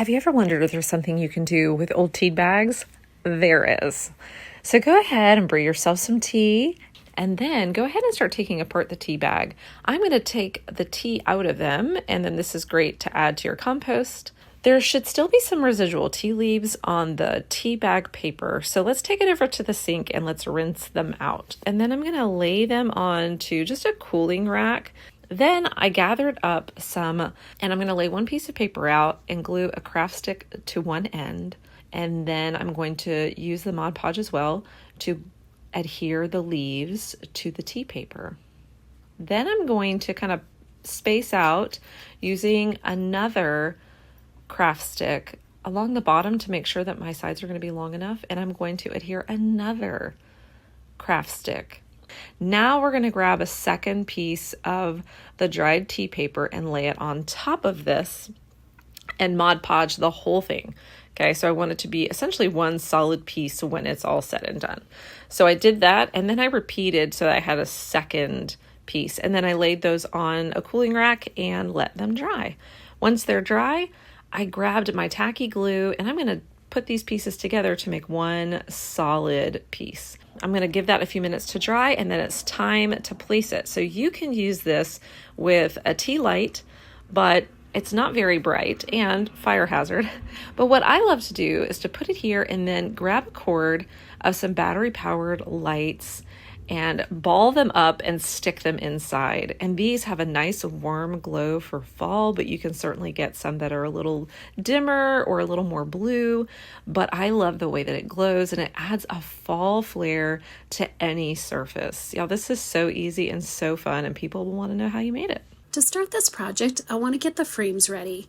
Have you ever wondered if there's something you can do with old tea bags? There is. So go ahead and brew yourself some tea, and then go ahead and start taking apart the tea bag. I'm going to take the tea out of them, and then this is great to add to your compost. There should still be some residual tea leaves on the tea bag paper, so let's take it over to the sink and let's rinse them out. And then I'm going to lay them onto just a cooling rack. Then I gathered up some, and I'm going to lay one piece of paper out and glue a craft stick to one end. And then I'm going to use the Mod Podge as well to adhere the leaves to the tea paper. Then I'm going to kind of space out using another craft stick along the bottom to make sure that my sides are going to be long enough. And I'm going to adhere another craft stick. Now we're going to grab a second piece of the dried tea paper and lay it on top of this and Mod Podge the whole thing. Okay, so I want it to be essentially one solid piece when it's all said and done. So I did that, and then I repeated so that I had a second piece, and then I laid those on a cooling rack and let them dry. Once they're dry, I grabbed my tacky glue, and I'm going to put these pieces together to make one solid piece. I'm going to give that a few minutes to dry, and then it's time to place it. So you can use this with a tea light, but it's not very bright and fire hazard. But what I love to do is to put it here and then grab a cord of some battery powered lights and ball them up and stick them inside. And these have a nice warm glow for fall, but you can certainly get some that are a little dimmer or a little more blue. But I love the way that it glows, and it adds a fall flare to any surface. Y'all, this is so easy and so fun, and people will want to know how you made it. To start this project, I want to get the frames ready.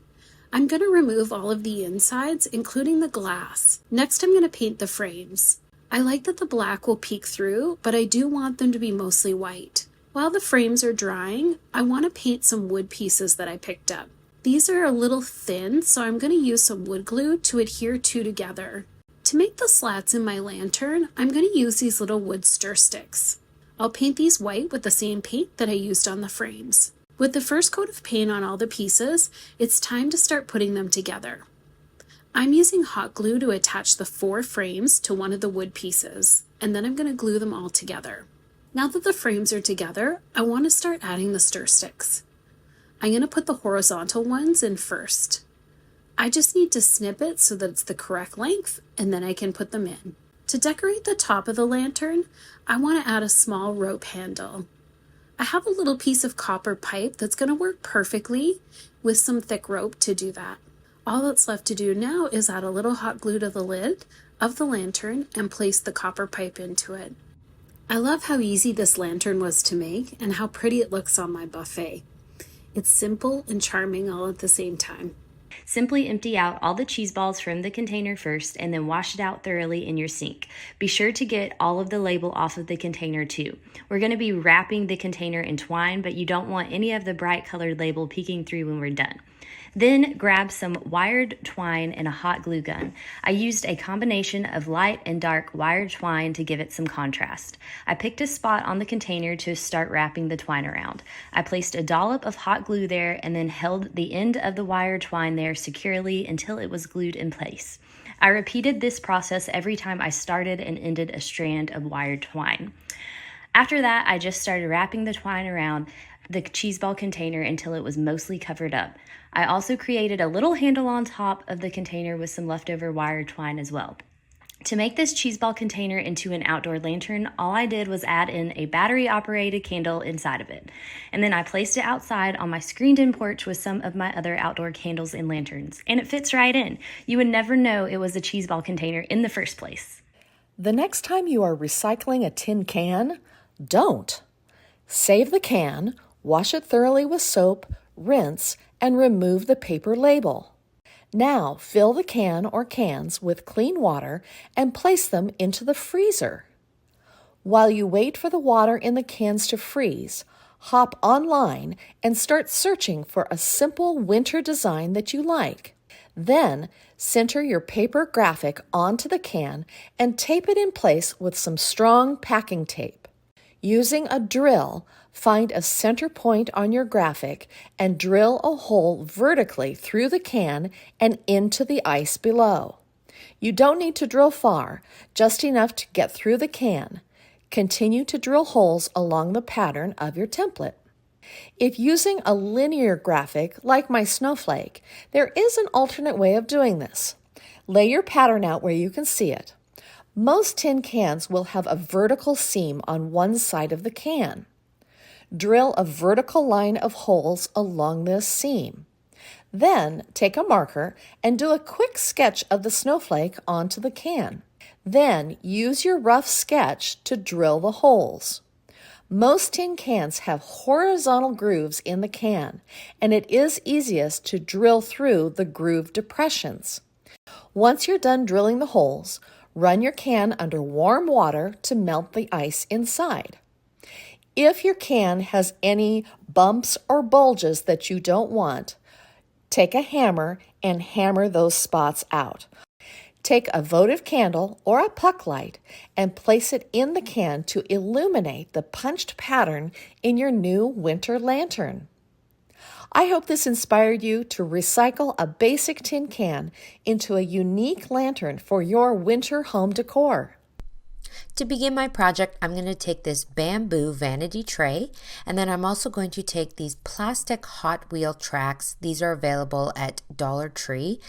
I'm going to remove all of the insides, including the glass. Next, I'm going to paint the frames. I like that the black will peek through, but I do want them to be mostly white. While the frames are drying, I want to paint some wood pieces that I picked up. These are a little thin, so I'm going to use some wood glue to adhere two together. To make the slats in my lantern, I'm going to use these little wood stir sticks. I'll paint these white with the same paint that I used on the frames. With the first coat of paint on all the pieces, it's time to start putting them together. I'm using hot glue to attach the 4 frames to one of the wood pieces, and then I'm going to glue them all together. Now that the frames are together, I want to start adding the stir sticks. I'm going to put the horizontal ones in first. I just need to snip it so that it's the correct length, and then I can put them in. To decorate the top of the lantern, I want to add a small rope handle. I have a little piece of copper pipe that's going to work perfectly with some thick rope to do that. All that's left to do now is add a little hot glue to the lid of the lantern and place the copper pipe into it. I love how easy this lantern was to make and how pretty it looks on my buffet. It's simple and charming all at the same time. Simply empty out all the cheese balls from the container first and then wash it out thoroughly in your sink. Be sure to get all of the label off of the container too. We're going to be wrapping the container in twine, but you don't want any of the bright colored label peeking through when we're done. Then grab some wired twine and a hot glue gun. I used a combination of light and dark wired twine to give it some contrast. I picked a spot on the container to start wrapping the twine around. I placed a dollop of hot glue there and then held the end of the wired twine there securely until it was glued in place. I repeated this process every time I started and ended a strand of wired twine. After that, I just started wrapping the twine around the cheese ball container until it was mostly covered up. I also created a little handle on top of the container with some leftover wired twine as well. To make this cheese ball container into an outdoor lantern, all I did was add in a battery-operated candle inside of it. And then I placed it outside on my screened-in porch with some of my other outdoor candles and lanterns. And it fits right in. You would never know it was a cheese ball container in the first place. The next time you are recycling a tin can, don't. Save the can, wash it thoroughly with soap, rinse, and remove the paper label. Now fill the can or cans with clean water and place them into the freezer. While you wait for the water in the cans to freeze, hop online and start searching for a simple winter design that you like. Then center your paper graphic onto the can and tape it in place with some strong packing tape. Using a drill, Find a center point on your graphic and drill a hole vertically through the can and into the ice below. You don't need to drill far, just enough to get through the can. Continue to drill holes along the pattern of your template. If using a linear graphic like my snowflake, there is an alternate way of doing this. Lay your pattern out where you can see it. Most tin cans will have a vertical seam on one side of the can. Drill a vertical line of holes along this seam. Then take a marker and do a quick sketch of the snowflake onto the can. Then use your rough sketch to drill the holes. Most tin cans have horizontal grooves in the can, and it is easiest to drill through the groove depressions. Once you're done drilling the holes, run your can under warm water to melt the ice inside. If your can has any bumps or bulges that you don't want, take a hammer and hammer those spots out. Take a votive candle or a puck light and place it in the can to illuminate the punched pattern in your new winter lantern. I hope this inspired you to recycle a basic tin can into a unique lantern for your winter home decor. To begin my project, I'm going to take this bamboo vanity tray, and then I'm also going to take these plastic Hot Wheel tracks. These are available at Dollar Tree.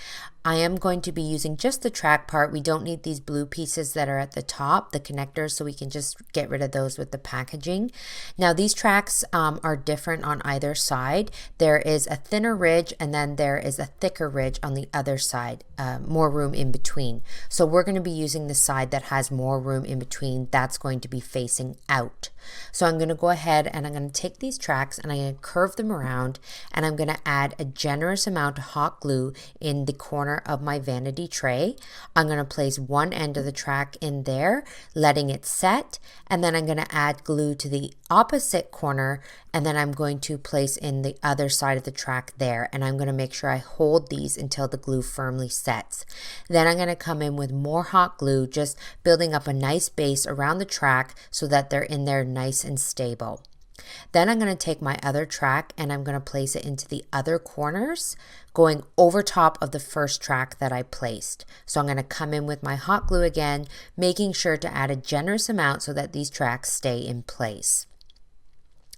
I am going to be using just the track part. We don't need these blue pieces that are at the top, the connectors, so we can just get rid of those with the packaging. Now these tracks are different on either side. There is a thinner ridge and then there is a thicker ridge on the other side, more room in between. So we're going to be using the side that has more room in between. That's going to be facing out. So I'm going to go ahead and I'm going to take these tracks and I'm going to curve them around, and I'm going to add a generous amount of hot glue in the corner of my vanity tray. I'm going to place one end of the track in there, letting it set, and then I'm going to add glue to the opposite corner, and then I'm going to place in the other side of the track there, and I'm going to make sure I hold these until the glue firmly sets. Then I'm going to come in with more hot glue, just building up a nice base around the track so that they're in there nice and stable. Then I'm going to take my other track and I'm going to place it into the other corners, going over top of the first track that I placed. So I'm going to come in with my hot glue again, making sure to add a generous amount so that these tracks stay in place.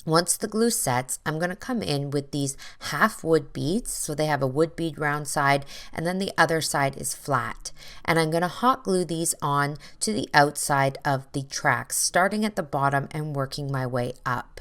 Once the glue sets, I'm going to come in with these half wood beads. So they have a wood bead round side and then the other side is flat. And I'm going to hot glue these on to the outside of the tracks, starting at the bottom and working my way up.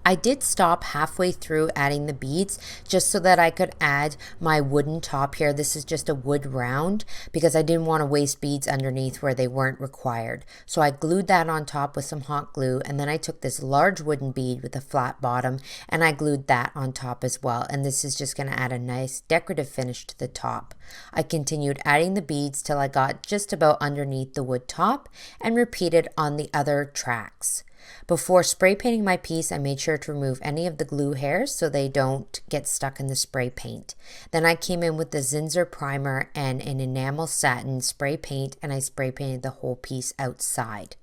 I did stop halfway through adding the beads just so that I could add my wooden top here. This is just a wood round because I didn't want to waste beads underneath where they weren't required. So I glued that on top with some hot glue, and then I took this large wooden bead with a flat bottom and I glued that on top as well. And this is just going to add a nice decorative finish to the top. I continued adding the beads till I got just about underneath the wood top and repeated on the other tracks. Before spray painting my piece, I made sure to remove any of the glue hairs so they don't get stuck in the spray paint. Then I came in with the Zinsser primer and an enamel satin spray paint, and I spray painted the whole piece outside.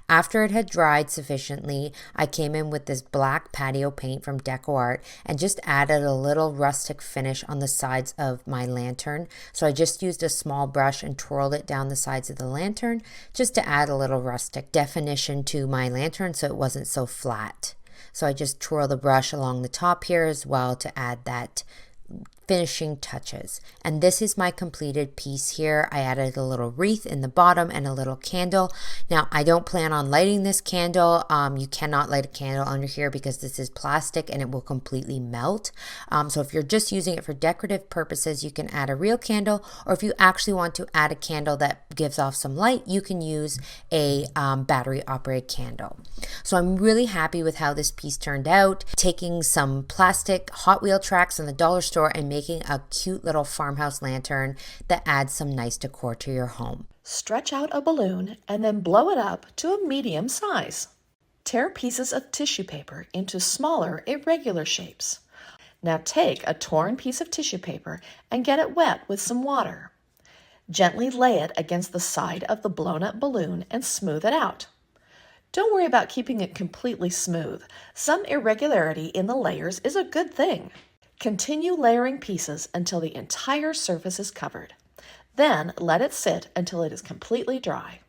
After it had dried sufficiently, I came in with this black patio paint from DecoArt and just added a little rustic finish on the sides of my lantern. So I just used a small brush and twirled it down the sides of the lantern just to add a little rustic definition to my lantern so it wasn't so flat. So I just twirl the brush along the top here as well to add that finishing touches. And this is my completed piece here. I added a little wreath in the bottom and a little candle. Now I don't plan on lighting this candle. You cannot light a candle under here because this is plastic and it will completely melt. So if you're just using it for decorative purposes, you can add a real candle, or if you actually want to add a candle that gives off some light, you can use a battery operated candle. So I'm really happy with how this piece turned out, taking some plastic Hot Wheel tracks in the dollar store and making a cute little farmhouse lantern that adds some nice decor to your home. Stretch out a balloon and then blow it up to a medium size. Tear pieces of tissue paper into smaller, irregular shapes. Now take a torn piece of tissue paper and get it wet with some water. Gently lay it against the side of the blown up balloon and smooth it out. Don't worry about keeping it completely smooth. Some irregularity in the layers is a good thing. Continue layering pieces until the entire surface is covered. Then let it sit until it is completely dry.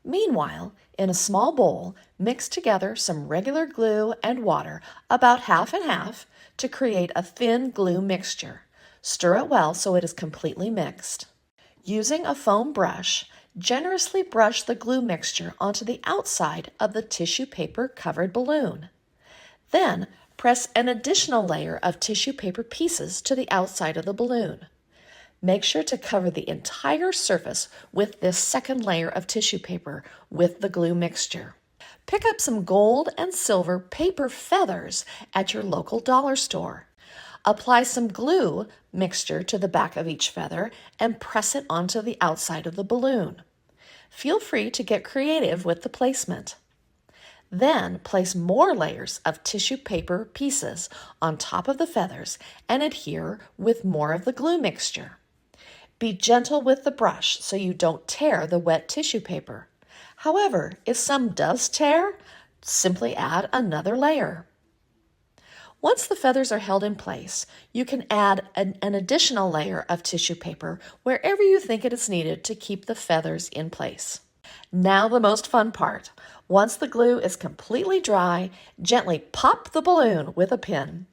Meanwhile, in a small bowl, mix together some regular glue and water, about half and half, to create a thin glue mixture. Stir it well so it is completely mixed. Using a foam brush, generously brush the glue mixture onto the outside of the tissue paper covered balloon. Then press an additional layer of tissue paper pieces to the outside of the balloon. Make sure to cover the entire surface with this second layer of tissue paper with the glue mixture. Pick up some gold and silver paper feathers at your local dollar store. Apply some glue mixture to the back of each feather and press it onto the outside of the balloon. Feel free to get creative with the placement. Then place more layers of tissue paper pieces on top of the feathers and adhere with more of the glue mixture. Be gentle with the brush so you don't tear the wet tissue paper. However, if some does tear, simply add another layer. Once the feathers are held in place, you can add an additional layer of tissue paper wherever you think it is needed to keep the feathers in place. Now the most fun part. Once the glue is completely dry, gently pop the balloon with a pin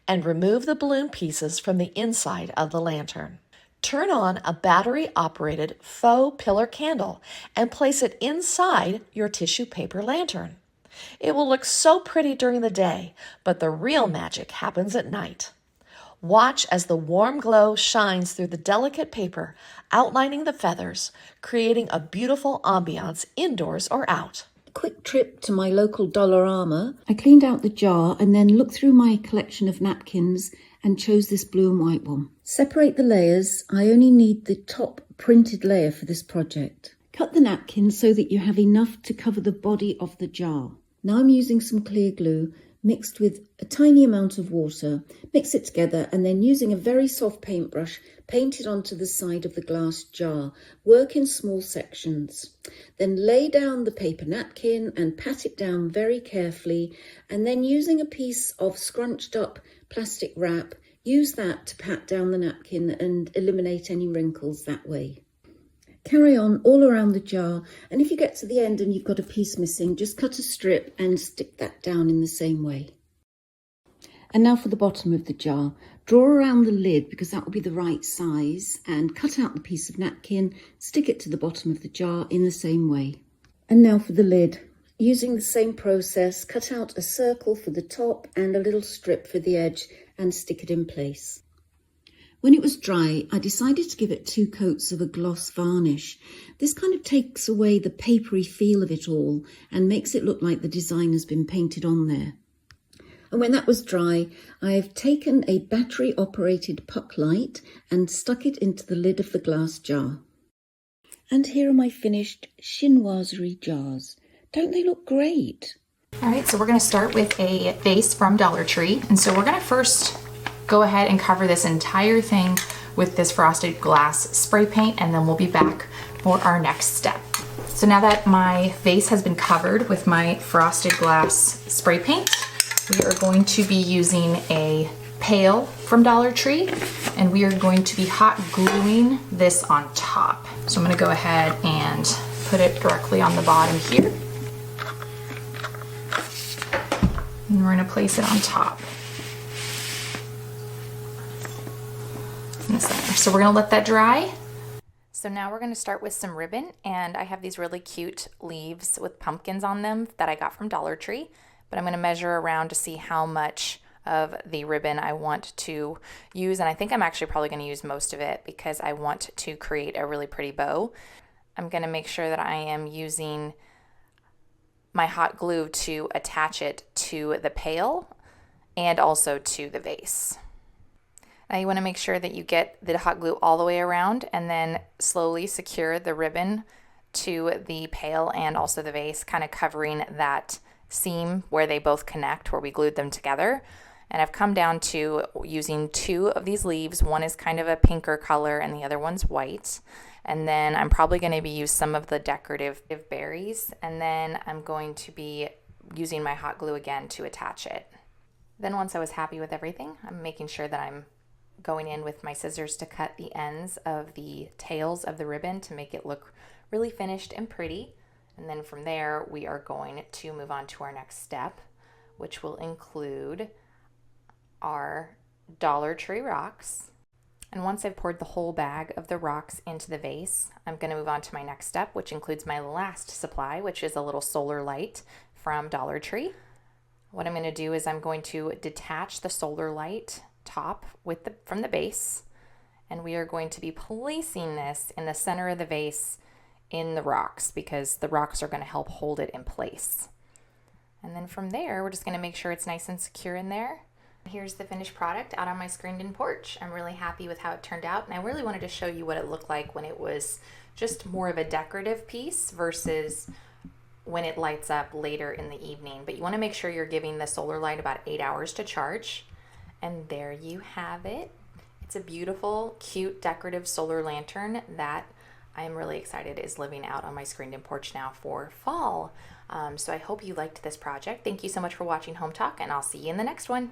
and remove the balloon pieces from the inside of the lantern. Turn on a battery-operated faux pillar candle and place it inside your tissue paper lantern. It will look so pretty during the day, but the real magic happens at night. Watch as the warm glow shines through the delicate paper, outlining the feathers, creating a beautiful ambiance indoors or out. Quick trip to my local Dollarama. I cleaned out the jar and then looked through my collection of napkins and chose this blue and white one. Separate the layers. I only need the top printed layer for this project. Cut the napkin so that you have enough to cover the body of the jar. Now I'm using some clear glue mixed with a tiny amount of water. Mix it together and then using a very soft paintbrush, paint it onto the side of the glass jar. Work in small sections. Then lay down the paper napkin and pat it down very carefully, and then using a piece of scrunched up plastic wrap, use that to pat down the napkin and eliminate any wrinkles that way. Carry on all around the jar, and if you get to the end and you've got a piece missing, just cut a strip and stick that down in the same way. And now for the bottom of the jar. Draw around the lid because that will be the right size, and cut out the piece of napkin, stick it to the bottom of the jar in the same way. And now for the lid. Using the same process, cut out a circle for the top and a little strip for the edge and stick it in place. When it was dry, I decided to give it 2 coats of a gloss varnish. This kind of takes away the papery feel of it all and makes it look like the design has been painted on there. And when that was dry, I've taken a battery-operated puck light and stuck it into the lid of the glass jar. And here are my finished chinoiserie jars. Don't they look great? All right, so we're gonna start with a vase from Dollar Tree. And so we're gonna first go ahead and cover this entire thing with this frosted glass spray paint, and then we'll be back for our next step. So now that my vase has been covered with my frosted glass spray paint, we are going to be using a pail from Dollar Tree, and we are going to be hot gluing this on top. So I'm gonna go ahead and put it directly on the bottom here. And we're gonna place it on top. In the center. So we're gonna let that dry. So now we're gonna start with some ribbon, and I have these really cute leaves with pumpkins on them that I got from Dollar Tree, but I'm gonna measure around to see how much of the ribbon I want to use, and I think I'm actually probably gonna use most of it because I want to create a really pretty bow. I'm gonna make sure that I am using my hot glue to attach it to the pail and also to the vase. Now you want to make sure that you get the hot glue all the way around and then slowly secure the ribbon to the pail and also the vase, kind of covering that seam where they both connect, where we glued them together. And I've come down to using 2 of these leaves. One is kind of a pinker color and the other one's white. And then I'm probably going to be use some of the decorative berries. And then I'm going to be using my hot glue again to attach it. Then once I was happy with everything, I'm making sure that I'm going in with my scissors to cut the ends of the tails of the ribbon to make it look really finished and pretty. And then from there, we are going to move on to our next step, which will include our Dollar Tree rocks. And once I've poured the whole bag of the rocks into the vase, I'm going to move on to my next step, which includes my last supply, which is a little solar light from Dollar Tree. What I'm going to do is I'm going to detach the solar light top from the base, and we are going to be placing this in the center of the vase in the rocks, because the rocks are going to help hold it in place. And then from there, we're just going to make sure it's nice and secure in there. Here's the finished product out on my screened-in porch. I'm really happy with how it turned out, and I really wanted to show you what it looked like when it was just more of a decorative piece versus when it lights up later in the evening. But you want to make sure you're giving the solar light about 8 hours to charge. And there you have it. It's a beautiful, cute, decorative solar lantern that I'm really excited is living out on my screened-in porch now for fall. So I hope you liked this project. Thank you so much for watching Home Talk, and I'll see you in the next one.